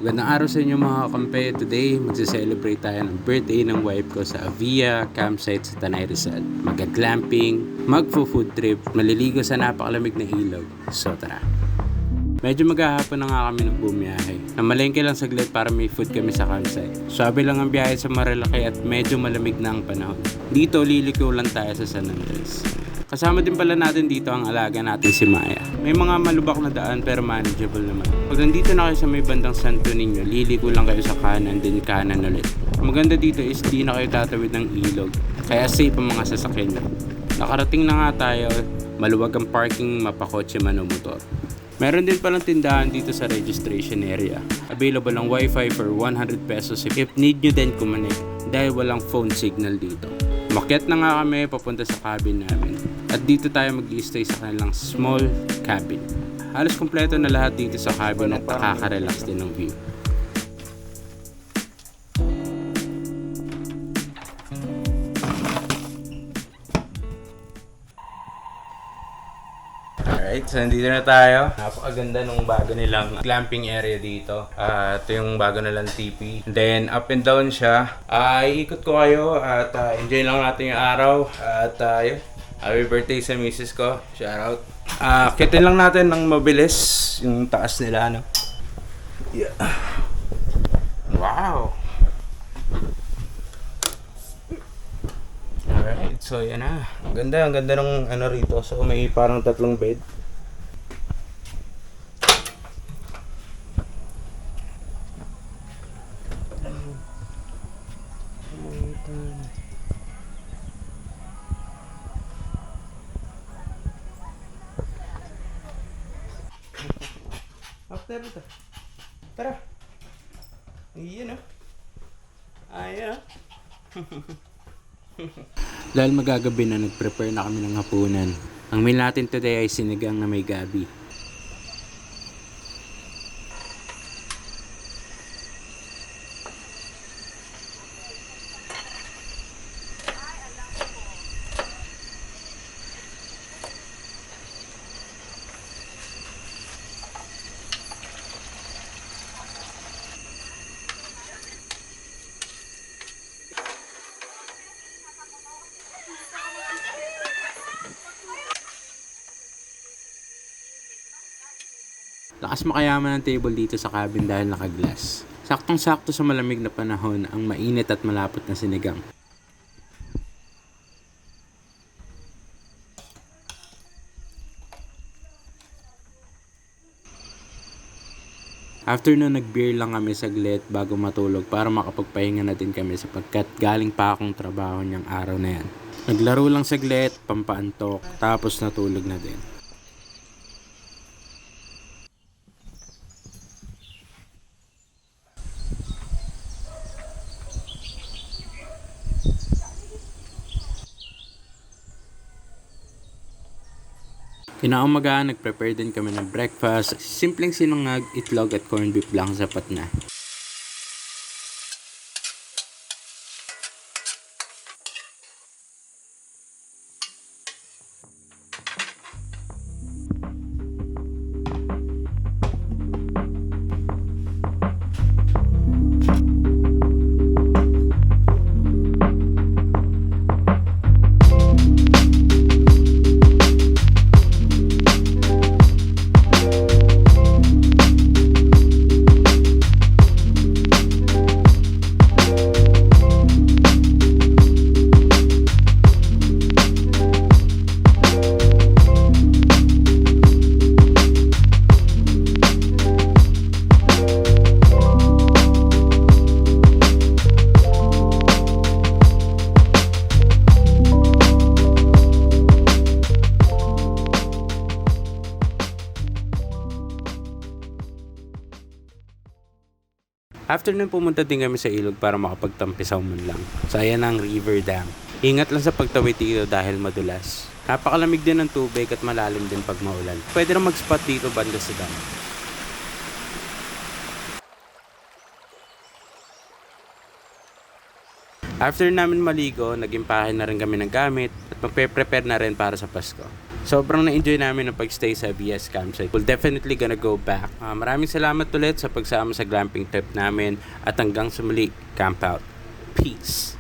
Magandang araw sa inyo mga kampe. Today, magse-celebrate tayo ng birthday ng wife ko sa Avia campsite sa Tanay Rizal. Mag-glamping, magfo-food trip, maliligo sa napakalamig na ilog. So tara. Medyo maghahapon na nga kami ng bumiyahe. Namalengke lang saglit para may food kami sa campsite. Sabi lang ang biyahe sa Marilaki at medyo malamig na ang panahon. Dito, liliko lang tayo sa San Andres. Kasama din pala natin dito ang alaga natin si Maya. May mga malubak na daan pero manageable naman. Pag nandito na kayo sa may bandang Santo Niño, liliko lang kayo sa kanan, din kanan ulit. Maganda dito is di na kayo tatawid ng ilog, kaya safe ang mga sasakyan nyo. Nakarating na nga tayo, maluwag ang parking, mapakotse man o motor. Meron din palang tindahan dito sa registration area. Available ang wifi for 100 pesos if need nyo din kumanig dahil walang phone signal dito. Makyat na nga kami papunta sa cabin namin. At dito tayo mag-i-stay sa kanilang small cabin. Halos kompleto na lahat dito sa cabin at nakaka-relax din ng view. Alright, so nandito na tayo. Napakaganda nung bago nilang glamping area dito. Ito yung bago nilang teepee. Then up and down siya. Iikot ko kayo at enjoy lang natin yung araw. At yun, happy birthday sa misis ko. Shout out. Kitin lang natin ng mabilis yung taas nila, no? Yeah. Wow! Alright, so yan na. Ang ganda ng ano rito. So may parang tatlong bed. After ito. Tara. Iyan, ayan. Dahil magagabi na, nag-prepare na kami ng hapunan. Ang meal natin today ay sinigang na may gabi. Lakas makayaman ang table dito sa cabin dahil naka-glass. Saktong-sakto sa malamig na panahon ang mainit at malapot na sinigang. After nun, nag-beer lang kami saglit bago matulog para makapagpahinga na din kami sapagkat galing pa akong trabaho niyang araw na yan. Naglaro lang saglit, pampaantok, tapos natulog na din. Kinaumagahan, nag-prepare din kami ng breakfast. Simpleng sinangag, itlog at corned beef lang sapat na. After nun, pumunta din kami sa ilog para makapagtampisaw man lang. So ayan ang river dam. Ingat lang sa pagtawid dito dahil madulas. Napakalamig din ng tubig at malalim din pag maulan. Pwede rin mag-spot dito banda sa dam. After namin maligo, nag-impahe na rin kami ng gamit at magpe-prepare na rin para sa Pasko. Sobrang na-enjoy namin ang pagstay sa VS campsite. We'll definitely gonna go back. Maraming salamat ulit sa pagsama sa glamping trip namin at hanggang sa muli, camp out. Peace!